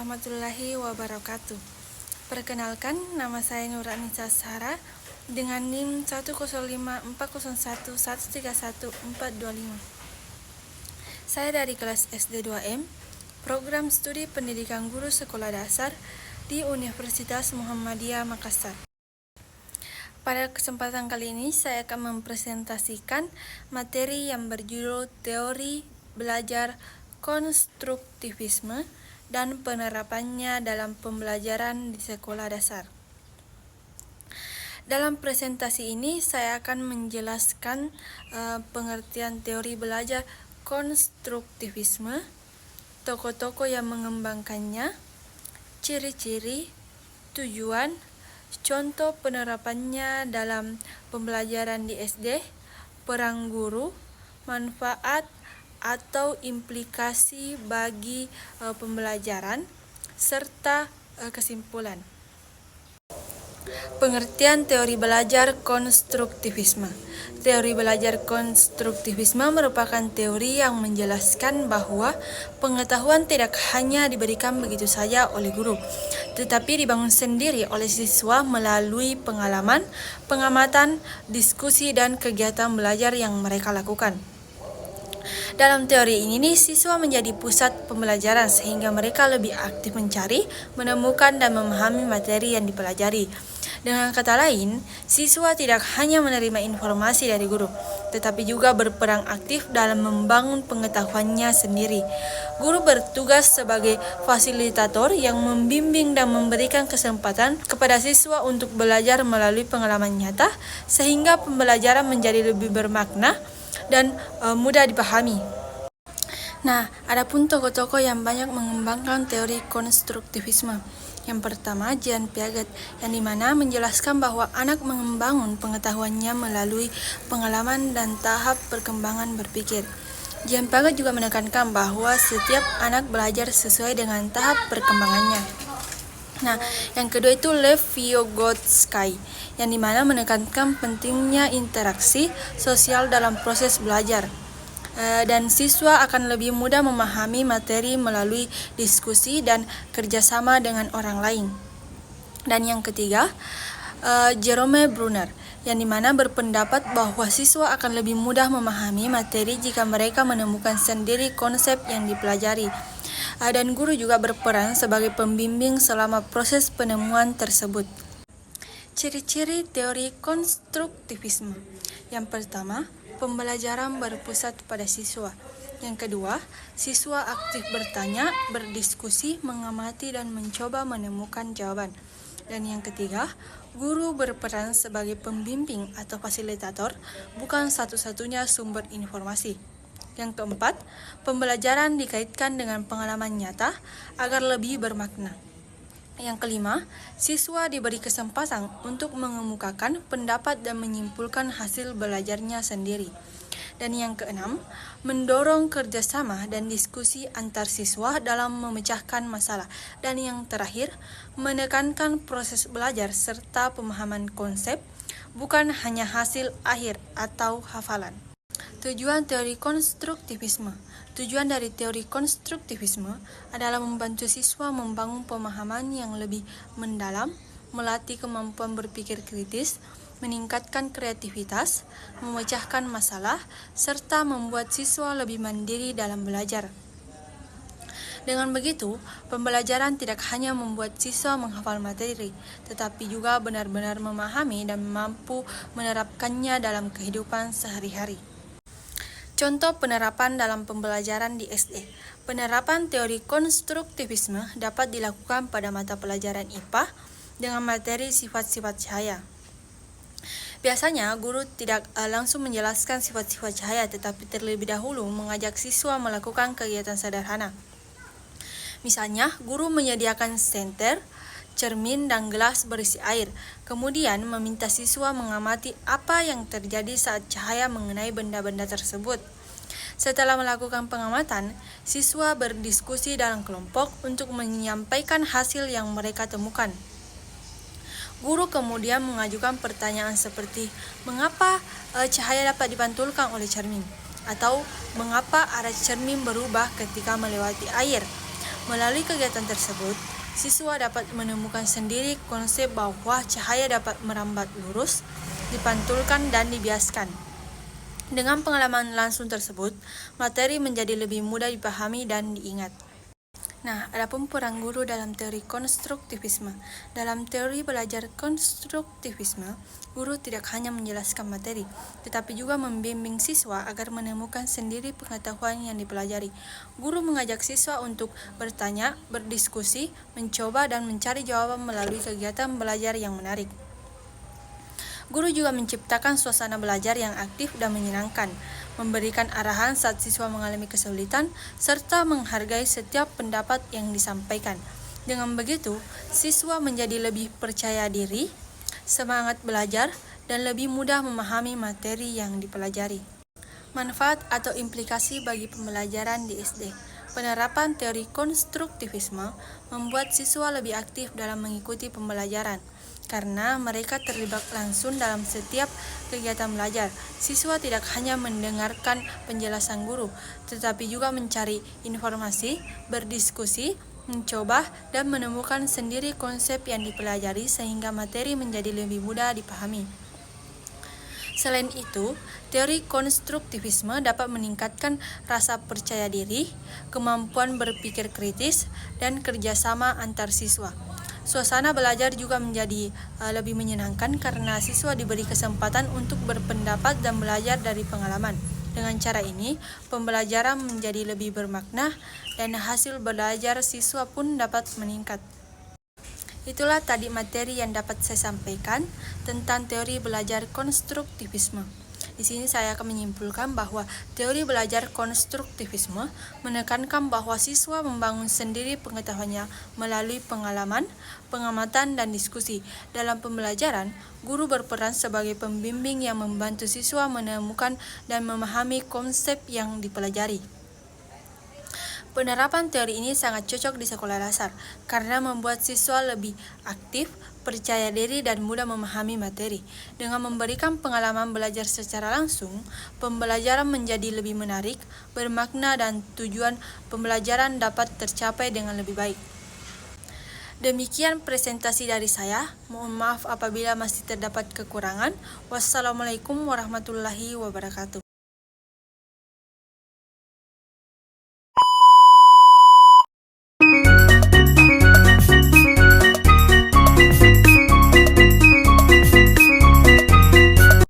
warahmatullahi wabarakatuh. Perkenalkan, nama saya Nuranisa Sahara dengan NIM 105401131425. Saya dari kelas SD 2M, Program Studi Pendidikan Guru Sekolah Dasar di Universitas Muhammadiyah Makassar. Pada kesempatan kali ini, saya akan mempresentasikan materi yang berjudul Teori Belajar Konstruktivisme dan penerapannya dalam pembelajaran di sekolah dasar. Dalam presentasi ini, saya akan menjelaskan pengertian teori belajar konstruktivisme, tokoh-tokoh yang mengembangkannya, ciri-ciri, tujuan, contoh penerapannya dalam pembelajaran di SD, peran guru, manfaat atau implikasi bagi pembelajaran, serta kesimpulan. Pengertian teori belajar konstruktivisme. Teori belajar konstruktivisme merupakan teori yang menjelaskan bahwa pengetahuan tidak hanya diberikan begitu saja oleh guru, tetapi dibangun sendiri oleh siswa melalui pengalaman, pengamatan, diskusi, dan kegiatan belajar yang mereka lakukan. Dalam teori ini, siswa menjadi pusat pembelajaran sehingga mereka lebih aktif mencari, menemukan, dan memahami materi yang dipelajari. Dengan kata lain, siswa tidak hanya menerima informasi dari guru, tetapi juga berperan aktif dalam membangun pengetahuannya sendiri. Guru bertugas sebagai fasilitator yang membimbing dan memberikan kesempatan kepada siswa untuk belajar melalui pengalaman nyata, sehingga pembelajaran menjadi lebih bermakna dan mudah dipahami. Nah, adapun tokoh-tokoh yang banyak mengembangkan teori konstruktivisme. Yang pertama, Jean Piaget, yang dimana menjelaskan bahwa anak membangun pengetahuannya melalui pengalaman dan tahap perkembangan berpikir. Jean Piaget juga menekankan bahwa setiap anak belajar sesuai dengan tahap perkembangannya. Nah, yang kedua itu Lev Vygotsky, yang dimana menekankan pentingnya interaksi sosial dalam proses belajar. Dan siswa akan lebih mudah memahami materi melalui diskusi dan kerjasama dengan orang lain. Dan yang ketiga, Jerome Bruner, yang dimana berpendapat bahwa siswa akan lebih mudah memahami materi jika mereka menemukan sendiri konsep yang dipelajari. Dan guru juga berperan sebagai pembimbing selama proses penemuan tersebut. Ciri-ciri teori konstruktivisme. Yang pertama, pembelajaran berpusat pada siswa. Yang kedua, siswa aktif bertanya, berdiskusi, mengamati, dan mencoba menemukan jawaban. Dan yang ketiga, guru berperan sebagai pembimbing atau fasilitator, bukan satu-satunya sumber informasi. Yang keempat, pembelajaran dikaitkan dengan pengalaman nyata agar lebih bermakna. Yang kelima, siswa diberi kesempatan untuk mengemukakan pendapat dan menyimpulkan hasil belajarnya sendiri. Dan yang keenam, mendorong kerjasama dan diskusi antar siswa dalam memecahkan masalah. Dan yang terakhir, menekankan proses belajar serta pemahaman konsep, bukan hanya hasil akhir atau hafalan. Tujuan teori konstruktivisme. Tujuan dari teori konstruktivisme adalah membantu siswa membangun pemahaman yang lebih mendalam, melatih kemampuan berpikir kritis, meningkatkan kreativitas, memecahkan masalah, serta membuat siswa lebih mandiri dalam belajar. Dengan begitu, pembelajaran tidak hanya membuat siswa menghafal materi, tetapi juga benar-benar memahami dan mampu menerapkannya dalam kehidupan sehari-hari. Contoh penerapan dalam pembelajaran di SD. Penerapan teori konstruktivisme dapat dilakukan pada mata pelajaran IPA dengan materi sifat-sifat cahaya. Biasanya, guru tidak langsung menjelaskan sifat-sifat cahaya, tetapi terlebih dahulu mengajak siswa melakukan kegiatan sederhana. Misalnya, guru menyediakan senter, cermin, dan gelas berisi air. Kemudian meminta siswa mengamati apa yang terjadi saat cahaya mengenai benda-benda tersebut. Setelah melakukan pengamatan, siswa berdiskusi dalam kelompok untuk menyampaikan hasil yang mereka temukan. Guru kemudian mengajukan pertanyaan seperti, mengapa cahaya dapat dipantulkan oleh cermin? Atau mengapa arah cermin berubah ketika melewati air? Melalui kegiatan tersebut, siswa dapat menemukan sendiri konsep bahwa cahaya dapat merambat lurus, dipantulkan, dan dibiaskan. Dengan pengalaman langsung tersebut, materi menjadi lebih mudah dipahami dan diingat. Nah, adapun peran guru dalam teori konstruktivisme. Dalam teori belajar konstruktivisme, guru tidak hanya menjelaskan materi, tetapi juga membimbing siswa agar menemukan sendiri pengetahuan yang dipelajari. Guru mengajak siswa untuk bertanya, berdiskusi, mencoba, dan mencari jawaban melalui kegiatan belajar yang menarik. Guru juga menciptakan suasana belajar yang aktif dan menyenangkan, memberikan arahan saat siswa mengalami kesulitan, serta menghargai setiap pendapat yang disampaikan. Dengan begitu, siswa menjadi lebih percaya diri, semangat belajar, dan lebih mudah memahami materi yang dipelajari. Manfaat atau implikasi bagi pembelajaran di SD. Penerapan teori konstruktivisme membuat siswa lebih aktif dalam mengikuti pembelajaran, karena mereka terlibat langsung dalam setiap kegiatan belajar. Siswa tidak hanya mendengarkan penjelasan guru, tetapi juga mencari informasi, berdiskusi, mencoba, dan menemukan sendiri konsep yang dipelajari sehingga materi menjadi lebih mudah dipahami. Selain itu, teori konstruktivisme dapat meningkatkan rasa percaya diri, kemampuan berpikir kritis, dan kerjasama antar siswa. Suasana belajar juga menjadi lebih menyenangkan karena siswa diberi kesempatan untuk berpendapat dan belajar dari pengalaman. Dengan cara ini, pembelajaran menjadi lebih bermakna dan hasil belajar siswa pun dapat meningkat. Itulah tadi materi yang dapat saya sampaikan tentang teori belajar konstruktivisme. Di sini saya akan menyimpulkan bahwa teori belajar konstruktivisme menekankan bahwa siswa membangun sendiri pengetahuannya melalui pengalaman, pengamatan, dan diskusi. Dalam pembelajaran, guru berperan sebagai pembimbing yang membantu siswa menemukan dan memahami konsep yang dipelajari. Penerapan teori ini sangat cocok di sekolah dasar karena membuat siswa lebih aktif, percaya diri, dan mudah memahami materi. Dengan memberikan pengalaman belajar secara langsung, pembelajaran menjadi lebih menarik, bermakna, dan tujuan pembelajaran dapat tercapai dengan lebih baik. Demikian presentasi dari saya. Mohon maaf apabila masih terdapat kekurangan. Wassalamualaikum warahmatullahi wabarakatuh.